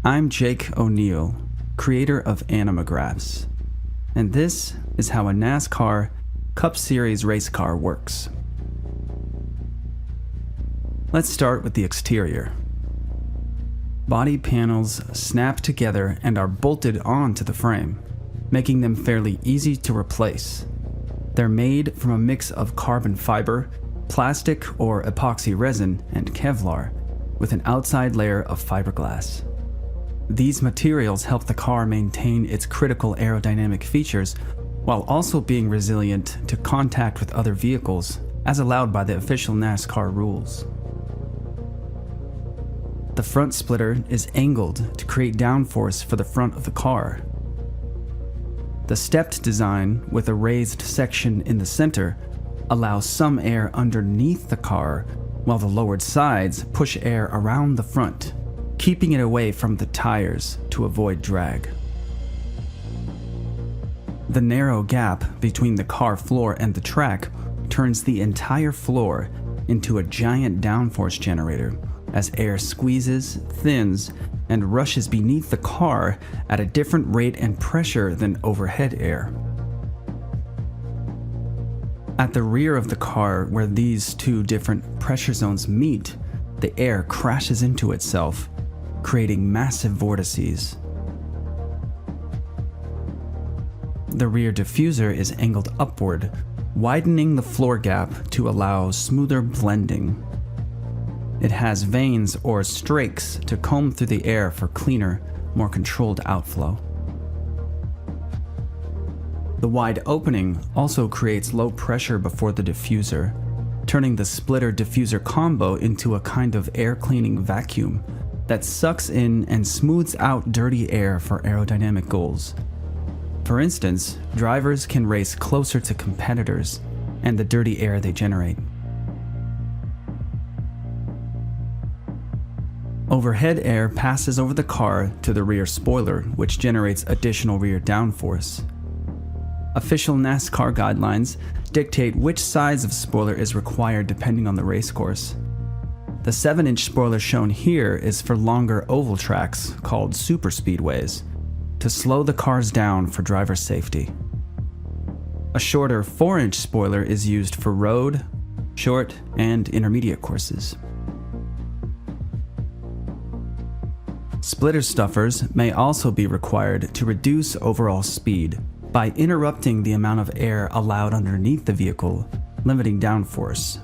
I'm Jake O'Neill, creator of Animagraphs, and this is how a Nascar Cup Series race car works. Let's start with the exterior. Body panels snap together and are bolted onto the frame, making them fairly easy to replace. They're made from a mix of carbon fiber, plastic or epoxy resin, and kevlar, with an outside layer of fiberglass. These materials help the car maintain its critical aerodynamic features while also being resilient to contact with other vehicles, as allowed by the official NASCAR rules. The front splitter is angled to create downforce for the front of the car. The stepped design, with a raised section in the center, allows some air underneath the car, while the lowered sides push air around the front, keeping it away from the tires to avoid drag. The narrow gap between the car floor and the track turns the entire floor into a giant downforce generator as air squeezes, thins, and rushes beneath the car at a different rate and pressure than overhead air. At the rear of the car, where these two different pressure zones meet, the air crashes into itself, creating massive vortices. The rear diffuser is angled upward, widening the floor gap to allow smoother blending. It has vanes or strakes to comb through the air for cleaner, more controlled outflow. The wide opening also creates low pressure before the diffuser, turning the splitter-diffuser combo into a kind of air cleaning vacuum that sucks in and smooths out dirty air for aerodynamic goals. For instance, drivers can race closer to competitors and the dirty air they generate. Overhead air passes over the car to the rear spoiler, which generates additional rear downforce. Official NASCAR guidelines dictate which size of spoiler is required depending on the race course. The 7-inch spoiler shown here is for longer oval tracks, called superspeedways, to slow the cars down for driver safety. A shorter 4-inch spoiler is used for road, short, and intermediate courses. Splitter stuffers may also be required to reduce overall speed by interrupting the amount of air allowed underneath the vehicle, limiting downforce.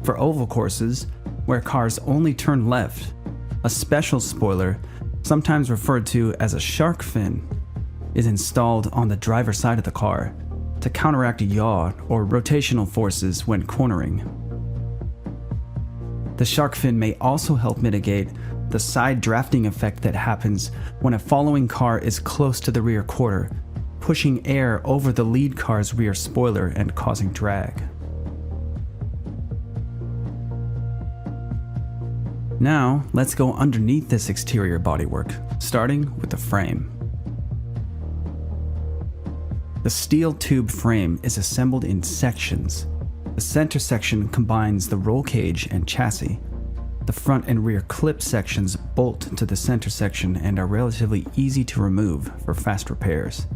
For oval courses, where cars only turn left, a special spoiler, sometimes referred to as a shark fin, is installed on the driver's side of the car to counteract yaw or rotational forces when cornering. The shark fin may also help mitigate the side drafting effect that happens when a following car is close to the rear quarter, pushing air over the lead car's rear spoiler and causing drag. Now, let's go underneath this exterior bodywork, starting with the frame. The steel tube frame is assembled in sections. The center section combines the roll cage and chassis. The front and rear clip sections bolt to the center section and are relatively easy to remove for fast repairs.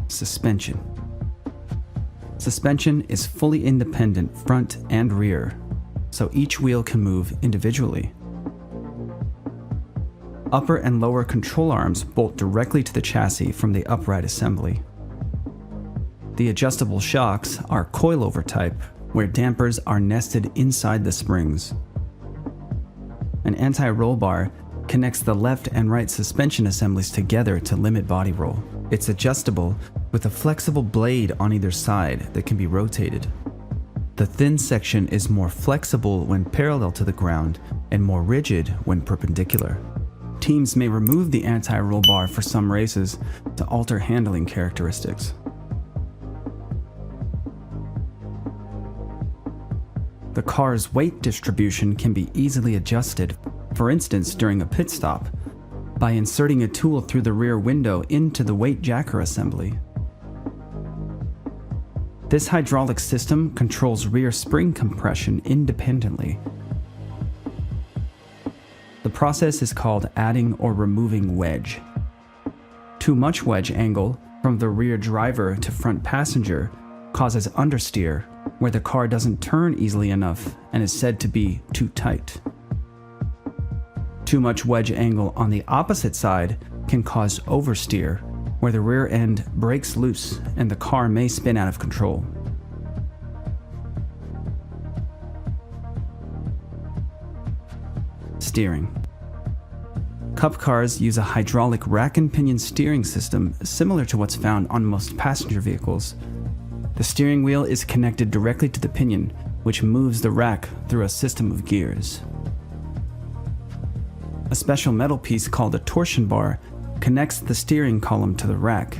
Suspension. Suspension is fully independent front and rear, so each wheel can move individually. Upper and lower control arms bolt directly to the chassis from the upright assembly. The adjustable shocks are coilover type, where dampers are nested inside the springs. An anti-roll bar connects the left and right suspension assemblies together to limit body roll. It's adjustable with a flexible blade on either side that can be rotated. The thin section is more flexible when parallel to the ground and more rigid when perpendicular. Teams may remove the anti-roll bar for some races to alter handling characteristics. The car's weight distribution can be easily adjusted, for instance during a pit stop, by inserting a tool through the rear window into the weight jacker assembly. This hydraulic system controls rear spring compression independently. The process is called adding or removing wedge. Too much wedge angle from the rear driver to front passenger causes understeer, where the car doesn't turn easily enough and is said to be too tight. Too much wedge angle on the opposite side can cause oversteer, where the rear end breaks loose and the car may spin out of control. Steering. Cup cars use a hydraulic rack and pinion steering system similar to what's found on most passenger vehicles. The steering wheel is connected directly to the pinion, which moves the rack through a system of gears. A special metal piece called a torsion bar connects the steering column to the rack.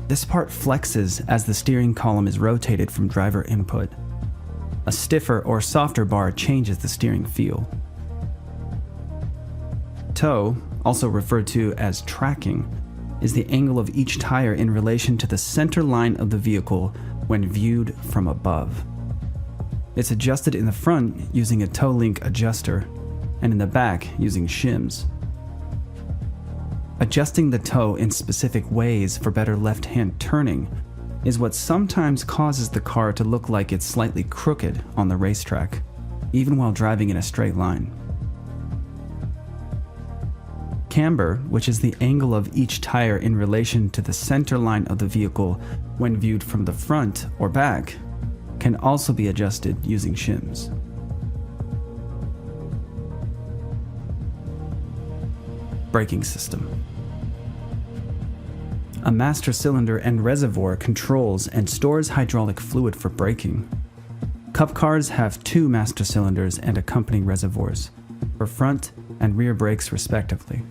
This part flexes as the steering column is rotated from driver input. A stiffer or softer bar changes the steering feel. Toe, also referred to as tracking, is the angle of each tire in relation to the center line of the vehicle when viewed from above. It's adjusted in the front using a toe link adjuster, and in the back using shims. Adjusting the toe in specific ways for better left-hand turning is what sometimes causes the car to look like it's slightly crooked on the racetrack, even while driving in a straight line. Camber, which is the angle of each tire in relation to the center line of the vehicle when viewed from the front or back, can also be adjusted using shims. Braking system. A master cylinder and reservoir controls and stores hydraulic fluid for braking. Cup cars have 2 master cylinders and accompanying reservoirs, for front and rear brakes respectively.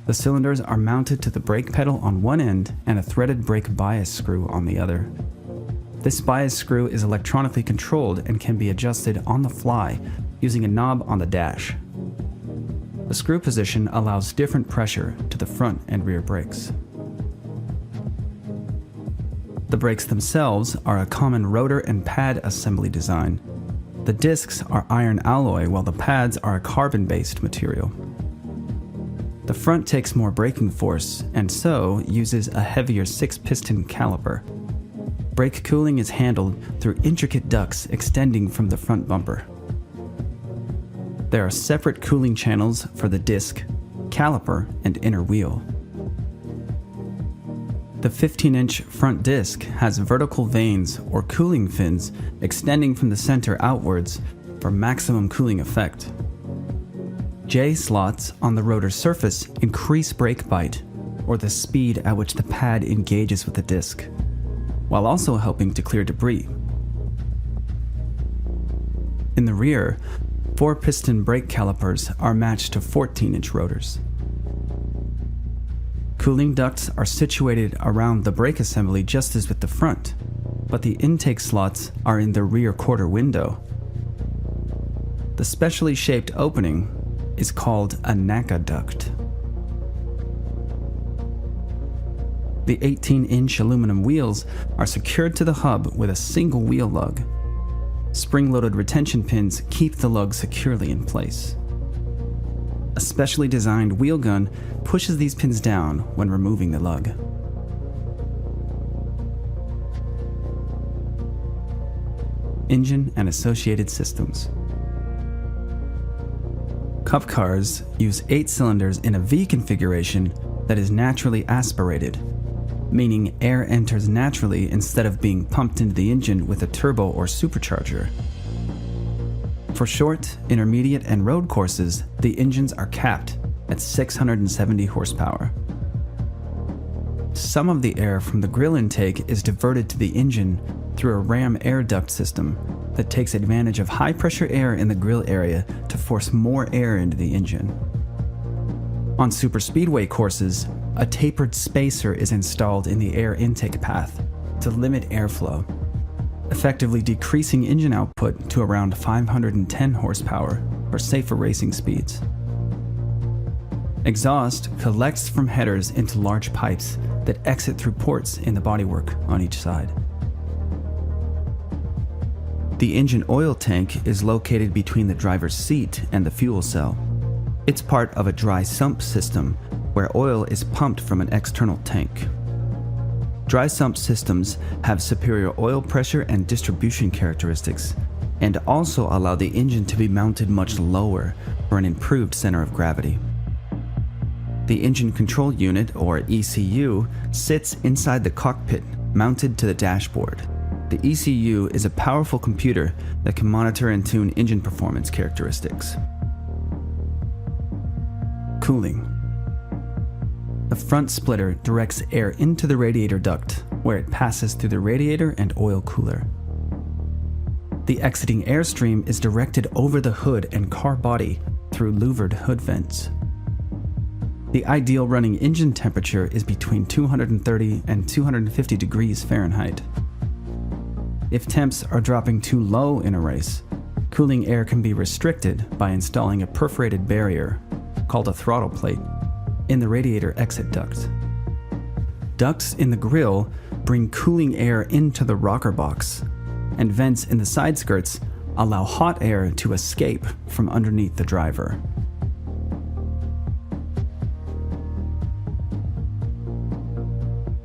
The cylinders are mounted to the brake pedal on one end and a threaded brake bias screw on the other. This bias screw is electronically controlled and can be adjusted on the fly using a knob on the dash. The screw position allows different pressure to the front and rear brakes. The brakes themselves are a common rotor and pad assembly design. The discs are iron alloy while the pads are a carbon-based material. The front takes more braking force and so uses a heavier 6-piston caliper. Brake cooling is handled through intricate ducts extending from the front bumper. There are separate cooling channels for the disc, caliper, and inner wheel. The 15-inch front disc has vertical vanes or cooling fins extending from the center outwards for maximum cooling effect. J-slots on the rotor surface increase brake bite, or the speed at which the pad engages with the disc, while also helping to clear debris. In the rear, 4-piston brake calipers are matched to 14-inch rotors. Cooling ducts are situated around the brake assembly just as with the front, but the intake slots are in the rear quarter window. The specially shaped opening is called a NACA duct. The 18-inch aluminum wheels are secured to the hub with a single wheel lug. Spring-loaded retention pins keep the lug securely in place. A specially designed wheel gun pushes these pins down when removing the lug. Engine and associated systems. Cup cars use 8 cylinders in a V configuration that is naturally aspirated, meaning air enters naturally instead of being pumped into the engine with a turbo or supercharger. For short, intermediate, and road courses, the engines are capped at 670 horsepower. Some of the air from the grill intake is diverted to the engine through a ram air duct system that takes advantage of high-pressure air in the grill area to force more air into the engine. On superspeedway courses, a tapered spacer is installed in the air intake path to limit airflow, effectively decreasing engine output to around 510 horsepower for safer racing speeds. Exhaust collects from headers into large pipes that exit through ports in the bodywork on each side. The engine oil tank is located between the driver's seat and the fuel cell. It's part of a dry sump system where oil is pumped from an external tank. Dry sump systems have superior oil pressure and distribution characteristics, and also allow the engine to be mounted much lower for an improved center of gravity. The engine control unit, or ECU, sits inside the cockpit, mounted to the dashboard. The ECU is a powerful computer that can monitor and tune engine performance characteristics. Cooling. The front splitter directs air into the radiator duct, where it passes through the radiator and oil cooler. The exiting airstream is directed over the hood and car body through louvered hood vents. The ideal running engine temperature is between 230 and 250 degrees Fahrenheit. If temps are dropping too low in a race, cooling air can be restricted by installing a perforated barrier, called a throttle plate, in the radiator exit duct. Ducts in the grille bring cooling air into the rocker box, and vents in the side skirts allow hot air to escape from underneath the driver.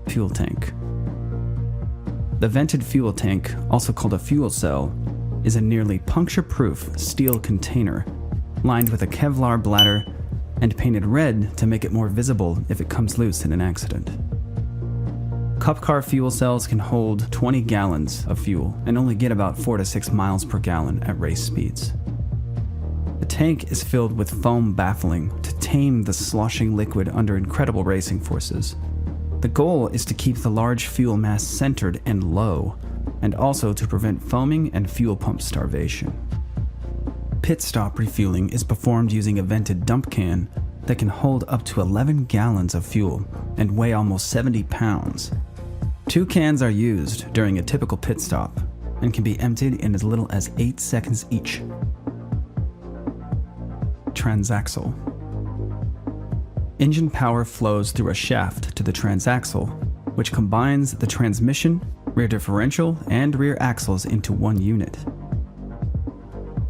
Fuel tank. The vented fuel tank, also called a fuel cell, is a nearly puncture-proof steel container lined with a kevlar bladder and painted red to make it more visible if it comes loose in an accident. Cup car fuel cells can hold 20 gallons of fuel and only get about 4 to 6 miles per gallon at race speeds. The tank is filled with foam baffling to tame the sloshing liquid under incredible racing forces. The goal is to keep the large fuel mass centered and low, and also to prevent foaming and fuel pump starvation. Pit stop refueling is performed using a vented dump can that can hold up to 11 gallons of fuel and weigh almost 70 pounds. 2 cans are used during a typical pit stop and can be emptied in as little as 8 seconds each. Transaxle. Engine power flows through a shaft to the transaxle, which combines the transmission, rear differential, and rear axles into one unit.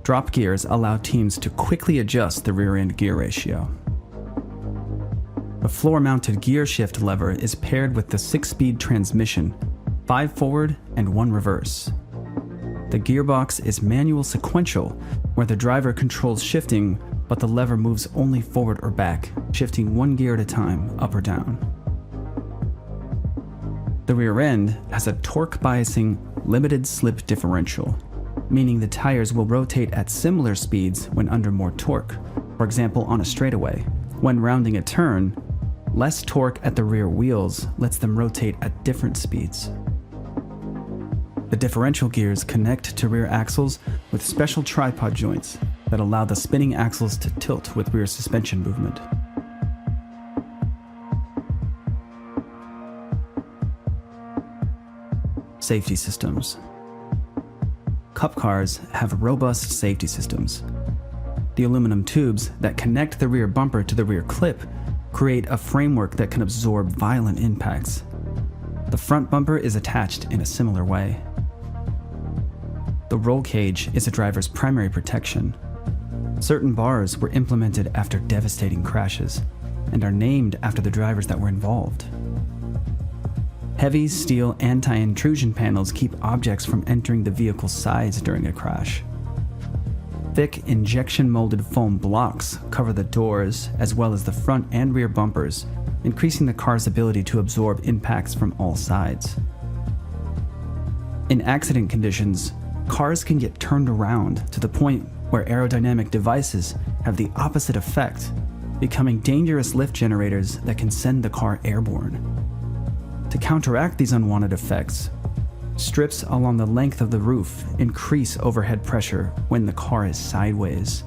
Drop gears allow teams to quickly adjust the rear-end gear ratio. The floor-mounted gear shift lever is paired with the 6-speed transmission, 5 forward and 1 reverse. The gearbox is manual sequential, where the driver controls shifting, but the lever moves only forward or back, shifting 1 gear at a time, up or down. The rear end has a torque biasing limited slip differential, meaning the tires will rotate at similar speeds when under more torque, for example on a straightaway. When rounding a turn, less torque at the rear wheels lets them rotate at different speeds. The differential gears connect to rear axles with special tripod joints that allow the spinning axles to tilt with rear suspension movement. Safety systems. Cup cars have robust safety systems. The aluminum tubes that connect the rear bumper to the rear clip create a framework that can absorb violent impacts. The front bumper is attached in a similar way. The roll cage is a driver's primary protection. Certain bars were implemented after devastating crashes and are named after the drivers that were involved. Heavy steel anti-intrusion panels keep objects from entering the vehicle's sides during a crash. Thick injection-molded foam blocks cover the doors as well as the front and rear bumpers, increasing the car's ability to absorb impacts from all sides. In accident conditions, cars can get turned around to the point where aerodynamic devices have the opposite effect, becoming dangerous lift generators that can send the car airborne. To counteract these unwanted effects, strips along the length of the roof increase overhead pressure when the car is sideways.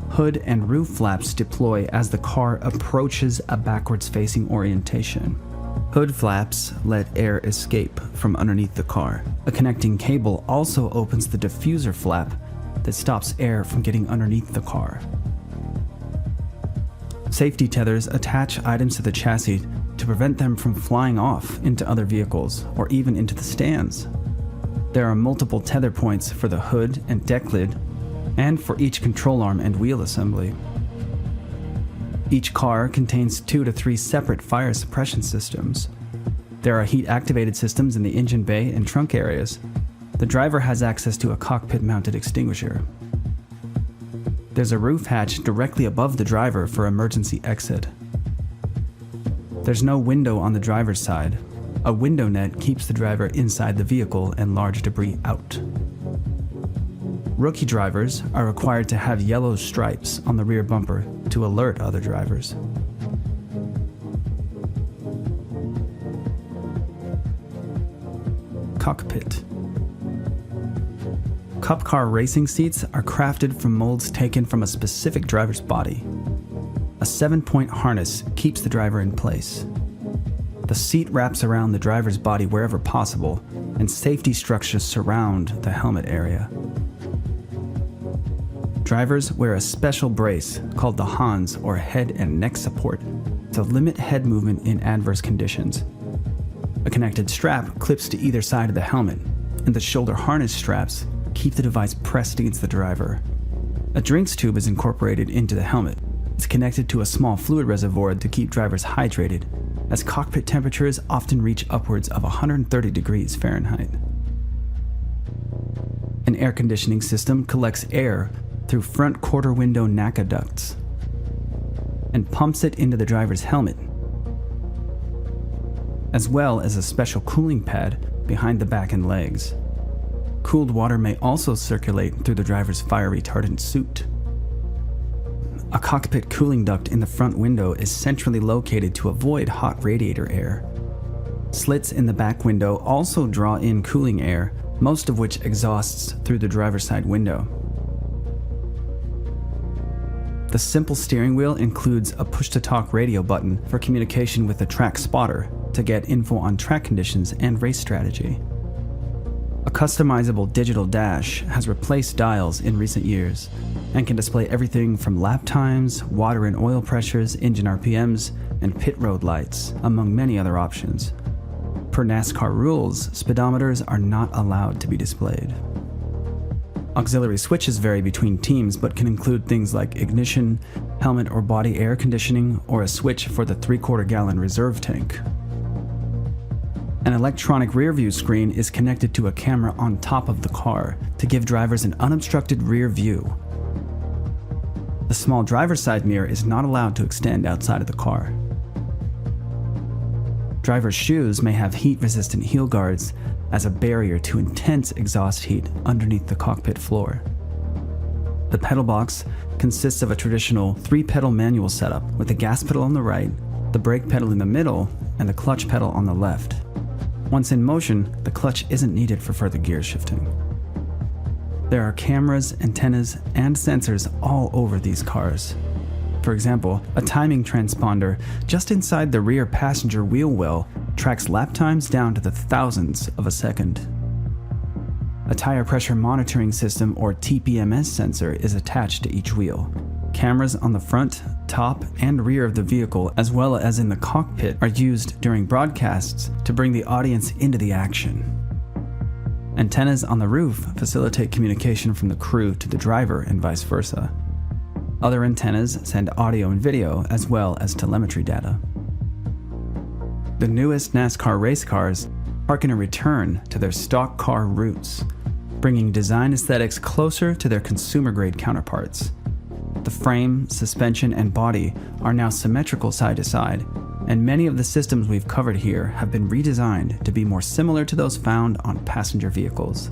Hood and roof flaps deploy as the car approaches a backwards-facing orientation. Hood flaps let air escape from underneath the car. A connecting cable also opens the diffuser flap that stops air from getting underneath the car. Safety tethers attach items to the chassis to prevent them from flying off into other vehicles or even into the stands. There are multiple tether points for the hood and deck lid, and for each control arm and wheel assembly. Each car contains 2 to 3 separate fire suppression systems. There are heat-activated systems in the engine bay and trunk areas. The driver has access to a cockpit-mounted extinguisher. There's a roof hatch directly above the driver for emergency exit. There's no window on the driver's side. A window net keeps the driver inside the vehicle and large debris out. Rookie drivers are required to have yellow stripes on the rear bumper to alert other drivers. Cockpit. Cup car racing seats are crafted from molds taken from a specific driver's body. A 7-point harness keeps the driver in place. The seat wraps around the driver's body wherever possible, and safety structures surround the helmet area. Drivers wear a special brace called the Hans, or head and neck support, to limit head movement in adverse conditions. A connected strap clips to either side of the helmet, and the shoulder harness straps keep the device pressed against the driver. A drinks tube is incorporated into the helmet. It's connected to a small fluid reservoir to keep drivers hydrated, as cockpit temperatures often reach upwards of 130 degrees Fahrenheit. An air conditioning system collects air through front quarter window NACA ducts and pumps it into the driver's helmet, as well as a special cooling pad behind the back and legs. Cooled water may also circulate through the driver's fire retardant suit. A cockpit cooling duct in the front window is centrally located to avoid hot radiator air. Slits in the back window also draw in cooling air, most of which exhausts through the driver's side window. The simple steering wheel includes a push-to-talk radio button for communication with the track spotter to get info on track conditions and race strategy. A customizable digital dash has replaced dials in recent years and can display everything from lap times, water and oil pressures, engine RPMs, and pit road lights, among many other options. Per NASCAR rules, speedometers are not allowed to be displayed. Auxiliary switches vary between teams but can include things like ignition, helmet or body air conditioning, or a switch for the 3/4 gallon reserve tank. An electronic rear-view screen is connected to a camera on top of the car to give drivers an unobstructed rear view. The small driver's side mirror is not allowed to extend outside of the car. Driver's shoes may have heat-resistant heel guards as a barrier to intense exhaust heat underneath the cockpit floor. The pedal box consists of a traditional 3-pedal manual setup with the gas pedal on the right, the brake pedal in the middle, and the clutch pedal on the left. Once in motion, the clutch isn't needed for further gear shifting. There are cameras, antennas, and sensors all over these cars. For example, a timing transponder just inside the rear passenger wheel well tracks lap times down to the thousandths of a second. A tire pressure monitoring system, or TPMS sensor, is attached to each wheel. Cameras on the front, top, and rear of the vehicle, as well as in the cockpit, are used during broadcasts to bring the audience into the action. Antennas on the roof facilitate communication from the crew to the driver and vice versa. Other antennas send audio and video, as well as telemetry data. The newest NASCAR race cars harken a return to their stock car roots, bringing design aesthetics closer to their consumer-grade counterparts. The frame, suspension, and body are now symmetrical side to side, and many of the systems we've covered here have been redesigned to be more similar to those found on passenger vehicles.